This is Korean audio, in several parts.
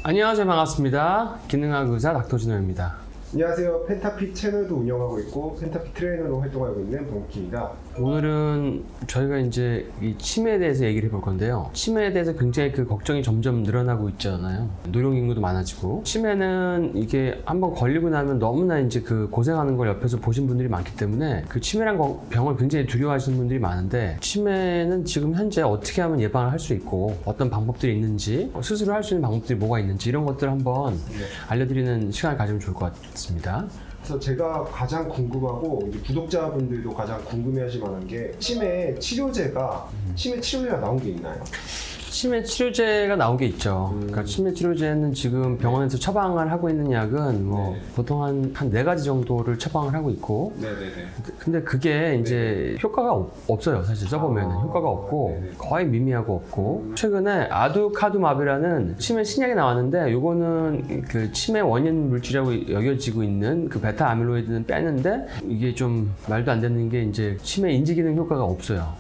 안녕하세요. 반갑습니다. 기능학 의사 닥터진호입니다. 안녕하세요. 펜타핏 채널도 운영하고 있고 펜타핏 트레이너로 활동하고 있는 범욱입니다. 오늘은 저희가 이제 이 치매에 대해서 얘기를 해볼 건데요. 치매에 대해서 굉장히 그 걱정이 점점 늘어나고 있잖아요. 노령 인구도 많아지고 치매는 이게 한번 걸리고 나면 너무나 이제 그 고생하는 걸 옆에서 보신 분들이 많기 때문에 그 치매란 병을 굉장히 두려워하시는 분들이 많은데 치매는 지금 현재 어떻게 하면 예방을 할 수 있고 어떤 방법들이 있는지 스스로 할 수 있는 방법들이 뭐가 있는지 이런 것들 한번 알려드리는 시간을 가지면 좋을 것 같습니다. 그래서 제가 가장 궁금하고 이제 구독자분들도 가장 궁금해하실 만한 게 치매 치료제가 나온 게 있나요? 치매 치료제가 나온 게 있죠. 그러니까 치매 치료제는 지금 병원에서 처방을 하고 있는 약은 뭐 보통 한 4가지 정도를 처방을 하고 있고 근데 그게 이제 효과가 없어요. 사실 써보면 효과가 없고 거의 미미하고 없고 최근에 아두카두마브라는 치매 신약이 나왔는데 요거는 그 치매 원인 물질이라고 여겨지고 있는 그 베타 아밀로이드는 빼는데 이게 좀 말도 안 되는 게 이제 치매 인지 기능 효과가 없어요.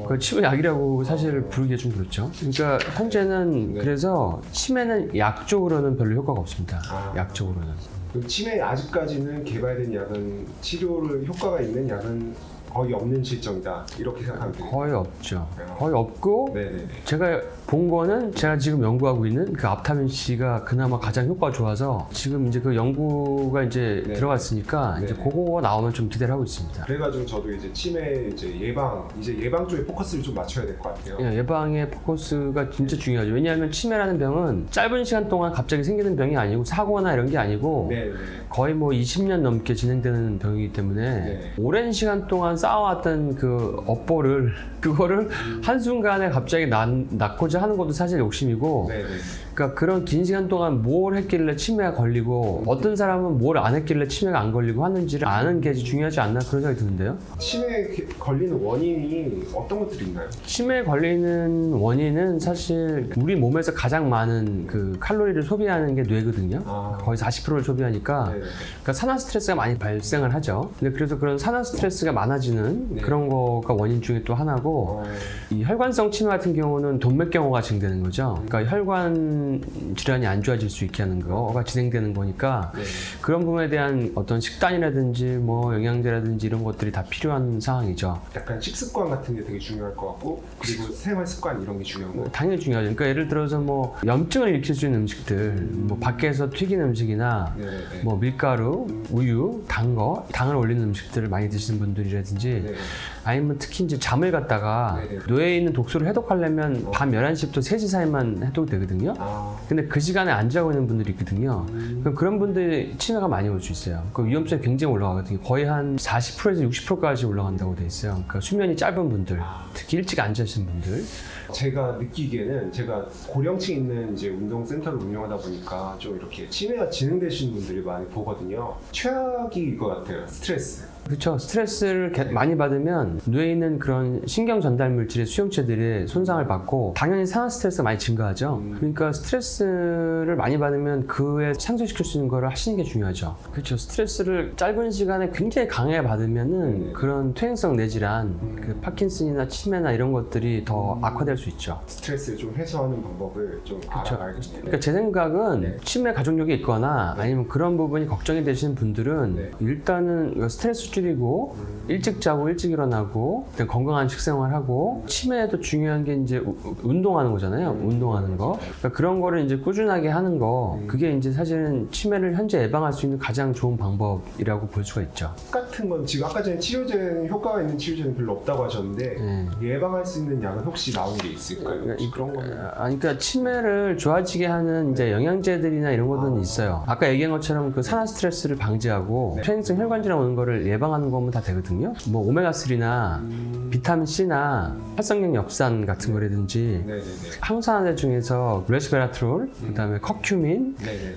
그 치매 약이라고 사실 부르기가 좀 그렇죠. 그러니까 현재는 그래서 치매는 약적으로는 별로 효과가 없습니다. 약적으로는. 그럼 치매 아직까지는 개발된 약은 치료를 효과가 있는 약은 거의 없는 실정이다 이렇게 생각하면 돼요. 거의 없죠. 거의 없고 제가 본 거는 제가 지금 연구하고 있는 그 앞타민 C가 그나마 가장 효과가 좋아서 지금 이제 그 연구가 이제 들어갔으니까 이제 그거 나오면 좀 기대를 하고 있습니다. 그래가지고 저도 이제 치매 예방 쪽에 포커스를 좀 맞춰야 될 것 같아요. 예방의 포커스가 진짜 중요하죠. 왜냐하면 치매라는 병은 짧은 시간 동안 갑자기 생기는 병이 아니고 사고나 이런 게 아니고 거의 뭐 20년 넘게 진행되는 병이기 때문에 오랜 시간 동안 쌓아왔던 그 업보를 그거를 한순간에 갑자기 낳고자 하는 것도 사실 욕심이고 그러니까 그런 긴 시간 동안 뭘 했길래 치매가 걸리고 어떤 사람은 뭘 안 했길래 치매가 안 걸리고 하는지를 아는 게 중요하지 않나 그런 생각이 드는데요. 치매에 걸리는 원인이 어떤 것들이 있나요? 치매에 걸리는 원인은 사실 우리 몸에서 가장 많은 그 칼로리를 소비하는 게 뇌거든요. 거의 40%를 소비하니까 그러니까 산화 스트레스가 많이 발생을 하죠. 근데 그래서 그런 산화 스트레스가 많아지는 그런 거가 원인 중에 또 하나고 이 혈관성 치매 같은 경우는 동맥경화가 진행되는 거죠. 그러니까 혈관 질환이 안 좋아질 수 있게 하는 거가 진행되는 거니까 그런 부분에 대한 어떤 식단이라든지 뭐 영양제라든지 이런 것들이 다 필요한 상황이죠. 약간 식습관 같은 게 되게 중요할 것 같고 그리고 생활 습관 이런 게 중요한 거. 당연히 중요하죠. 그러니까 예를 들어서 뭐 염증을 일으킬 수 있는 음식들, 뭐 밖에서 튀긴 음식이나 뭐 밀가루, 우유, 당을 올리는 음식들을 많이 드시는 분들이라든지 아니면 특히 이제 잠을 갖다가 뇌에 있는 독소를 해독하려면 밤 11시부터 3시 사이만 해독이 되거든요. 근데 그 시간에 안 자고 있는 분들이 있거든요. 그럼 그런 분들이 치매가 많이 올 수 있어요. 그 위험성이 굉장히 올라가거든요. 거의 한 40%에서 60%까지 올라간다고 돼 있어요. 그러니까 수면이 짧은 분들, 특히 일찍 안 자시는 분들. 제가 느끼기에는 제가 고령층 있는 이제 운동센터를 운영하다 보니까 좀 이렇게 치매가 진행되시는 분들이 많이 보거든요. 최악이 것 같아요. 스트레스. 그렇죠. 스트레스를 많이 받으면 뇌에 있는 그런 신경 전달 물질의 수용체들이 손상을 받고 당연히 산화 스트레스가 많이 증가하죠. 그러니까 스트레스를 많이 받으면 그에 상쇄시킬 수 있는 거를 하시는 게 중요하죠. 그렇죠. 스트레스를 짧은 시간에 굉장히 강하게 받으면은 그런 퇴행성 뇌질환, 그 파킨슨이나 치매나 이런 것들이 더 악화될 수 있죠. 스트레스를 좀 해소하는 방법을 좀 알아봐야겠네요. 그러니까 제 생각은 치매 가족력이 있거나 아니면 그런 부분이 걱정이 되시는 분들은 일단은 스트레스 줄이고 일찍 자고 일찍 일어나고 건강한 식생활하고 치매에도 중요한 게 이제 운동하는 거잖아요. 운동하는 거. 그러니까 그런 거를 이제 꾸준하게 하는 거 그게 이제 사실은 치매를 현재 예방할 수 있는 가장 좋은 방법이라고 볼 수가 있죠. 똑같은 건 지금 아까 전에 치료제는 효과가 있는 치료제는 별로 없다고 하셨는데 예방할 수 있는 약은 혹시 나온 게 있을까요? 그런 거는 그러니까 치매를 좋아지게 하는 이제 영양제들이나 이런 것들은 있어요. 아까 얘기한 것처럼 그 산화 스트레스를 방지하고 퇴행성 혈관 질환 오는 거를 예방하는 거면 다 되거든요. 뭐 오메가3나 비타민 C나 활성력 엽산 같은 거라든지 항산화제 중에서 레스베라트롤, 그다음에 커큐민,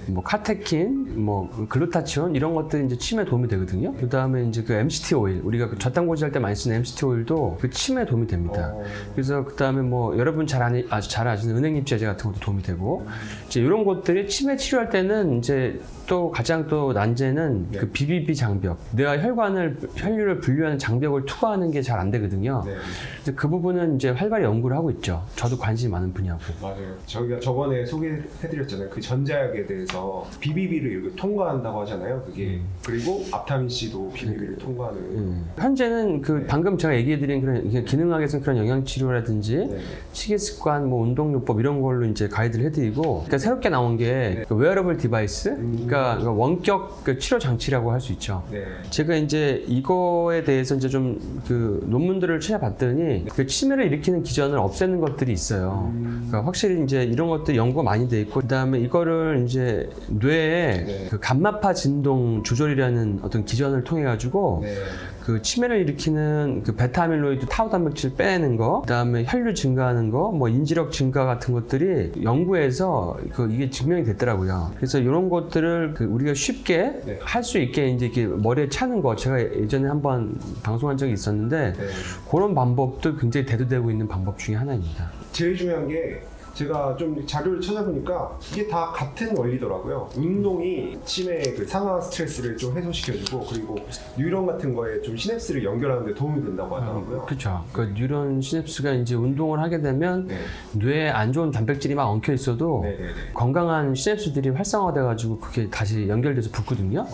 뭐 카테킨, 뭐 글루타치온 이런 것들이 이제 치매에 도움이 되거든요. 그다음에 이제 그 MCT 오일, 우리가 그 젖단고지 할 때 많이 쓰는 MCT 오일도 그 치매에 도움이 됩니다. 그래서 그다음에 뭐 여러분 아주 잘 아시는 은행잎제제 같은 것도 도움이 되고 이제 이런 것들이 치매 치료할 때는 이제 또 가장 또 난제는 네. 그 BBB 장벽. 내가 혈류를 분류하는 장벽을 투과하는 게 잘 안 되거든요. 네. 그래서 그 부분은 이제 활발히 연구를 하고 있죠. 저도 관심이 많은 분야고. 맞아요. 저희가 저번에 소개해드렸잖아요. 그 전자약에 대해서 BBB를 이렇게 통과한다고 하잖아요. 그게 그리고 앞타민 C도 BBB를 통과하는. 현재는 그 네. 방금 제가 얘기해드린 그런 기능학에서 그런 영양치료라든지 네. 식이습관, 뭐 운동요법 이런 걸로 이제 가이드를 해드리고, 그러니까 새롭게 나온 게 그 웨어러블 디바이스, 그러니까 원격 그 치료 장치라고 할 수 있죠. 네. 제가 이제 이거에 대해서 이제 좀 그 논문들을 찾아봤더니 그 치매를 일으키는 기전을 없애는 것들이 있어요. 그러니까 확실히 이제 이런 것들 연구가 많이 돼 있고, 그다음에 이거를 이제 뇌에 네. 그 감마파 진동 조절이라는 어떤 기전을 통해 가지고 네. 그 치매를 일으키는 그 베타 아밀로이드 타우 단백질 빼내는 거, 그다음에 혈류 증가하는 거, 뭐 인지력 증가 같은 것들이 연구에서 그 이게 증명이 됐더라고요. 그래서 이런 것들을 그 우리가 쉽게 네. 할 수 있게 이제 이렇게 머리에 차는 거, 제가 예전에 한번 방송한 적이 있었는데 네. 그런 방법도 굉장히 대두되고 있는 방법 중에 하나입니다. 제일 중요한 게 제가 좀 자료를 찾아보니까 이게 다 같은 원리더라고요. 운동이 치매 그 상하 스트레스를 좀 해소시켜주고 그리고 뉴런 같은 거에 좀 시냅스를 연결하는 데 도움이 된다고 하더라고요. 그렇죠. 그 뉴런 시냅스가 이제 운동을 하게 되면 네. 뇌에 안 좋은 단백질이 막 엉켜 있어도 네네네. 건강한 시냅스들이 활성화돼가지고 그게 다시 연결돼서 붙거든요.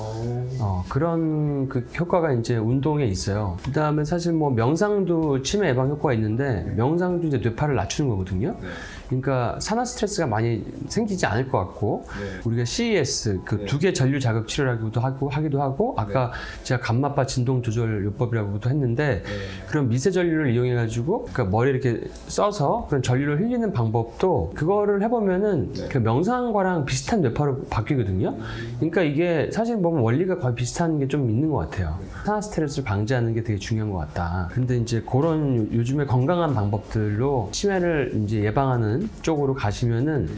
그런 그 효과가 이제 운동에 있어요. 그 다음에 사실 뭐 명상도 치매 예방 효과가 있는데 명상도 이제 뇌파를 낮추는 거거든요. 네. 그러니까 산화 스트레스가 많이 생기지 않을 것 같고 네. 우리가 CES 그 네. 두 개 전류 자극 치료라고도 하기도 하고 아까 제가 감마파 진동 조절 요법이라고도 했는데 네. 그런 미세 전류를 이용해 가지고 그러니까 머리 이렇게 써서 그런 전류를 흘리는 방법도 그거를 해보면은 네. 그 명상과랑 비슷한 뇌파로 바뀌거든요. 그러니까 이게 사실 보면 원리가 거의 비슷한 게 좀 있는 것 같아요. 산화 스트레스를 방지하는 게 되게 중요한 것 같다. 근데 이제 그런 요즘에 건강한 방법들로 치매를 이제 예방하는 쪽으로 가시면은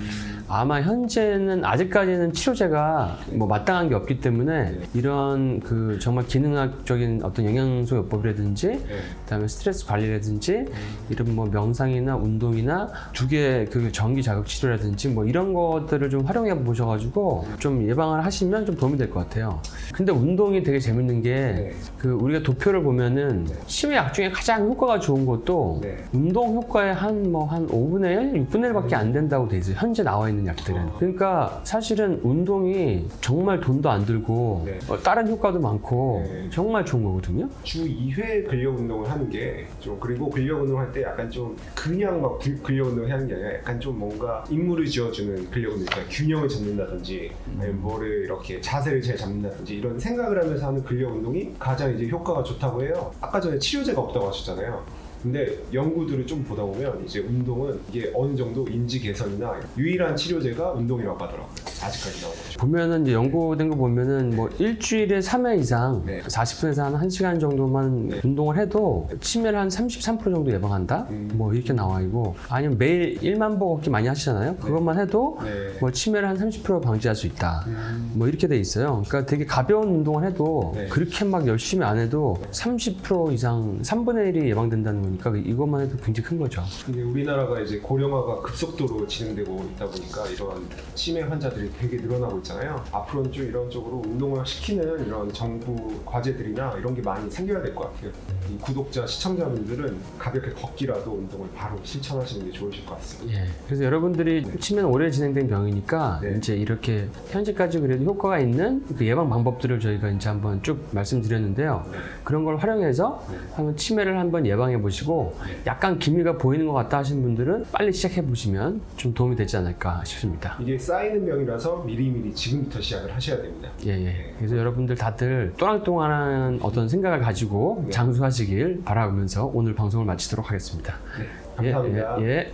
아마 현재는 아직까지는 치료제가 뭐 마땅한 게 없기 때문에 이런 그 정말 기능학적인 어떤 영양소 요법이라든지 네. 그다음에 스트레스 관리라든지 이런 뭐 명상이나 운동이나 두 개 그 전기 자극 치료라든지 뭐 이런 것들을 좀 활용해 보셔가지고 좀 예방을 하시면 좀 도움이 될 것 같아요. 근데 운동이 되게 재밌는 게 그 우리가 도표를 보면은 치매 약 중에 가장 효과가 좋은 것도 네. 운동 효과의 한 5분의 1, 6분의 1밖에 안 된다고 돼 있어요. 현재 나와 있는 약들은. 그러니까 사실은 운동이 정말 돈도 안 들고 네. 다른 효과도 많고 네. 정말 좋은 거거든요. 주 2회 근력 운동을 하는 게 좀 그리고 근력 운동을 할 때 약간 좀 그냥 막 근력 운동을 하는 게 아니라 약간 좀 뭔가 임무를 지어주는 근력 운동, 그러니까 균형을 잡는다든지 아니면 뭐를 이렇게 자세를 잘 잡는다든지 이런 생각을 하면서 하는 근력 운동이 가장 이제 효과가 좋다고 해요. 아까 전에 치료제가 없다고 하셨잖아요. 근데 연구들을 좀 보다 보면 이제 운동은 이게 어느 정도 인지 개선이나 유일한 치료제가 운동이라고 하더라고요. 아직까지 나온 거죠. 보면은 이제 연구된 거 보면은 뭐 일주일에 3회 이상 네. 40분에서 한 1시간 정도만 네. 운동을 해도 치매를 한 33% 정도 예방한다? 뭐 이렇게 나와 있고 아니면 매일 1만 보 걷기 많이 하시잖아요. 그것만 해도 네. 뭐 치매를 한 30% 방지할 수 있다. 뭐 이렇게 돼 있어요. 그러니까 되게 가벼운 운동을 해도 네. 그렇게 막 열심히 안 해도 30% 이상 3분의 1이 예방된다는 거니까 이것만 해도 굉장히 큰 거죠. 근데 우리나라가 이제 고령화가 급속도로 진행되고 있다 보니까 이런 치매 환자들이 되게 늘어나고 있잖아요. 앞으로는 좀 이런 쪽으로 운동을 시키는 이런 정부 과제들이나 이런 게 많이 생겨야 될 것 같아요. 이 구독자, 시청자분들은 가볍게 걷기라도 운동을 바로 실천하시는 게 좋으실 것 같습니다. 예. 그래서 여러분들이 치매는 오래 진행된 병이니까 네. 이제 이렇게 현재까지 그래도 효과가 있는 그 예방 방법들을 저희가 이제 한번 쭉 말씀드렸는데요. 그런 걸 활용해서 한번 치매를 한번 예방해 보시고 약간 기미가 보이는 것 같다 하시는 분들은 빨리 시작해 보시면 좀 도움이 되지 않을까 싶습니다. 이게 쌓이는 병이라서 미리미리 지금부터 시작을 하셔야 됩니다. 예. 그래서 여러분들 다들 또랑또랑한 어떤 생각을 가지고 네. 장수하시길 바라면서 오늘 방송을 마치도록 하겠습니다. 감사합니다. 예.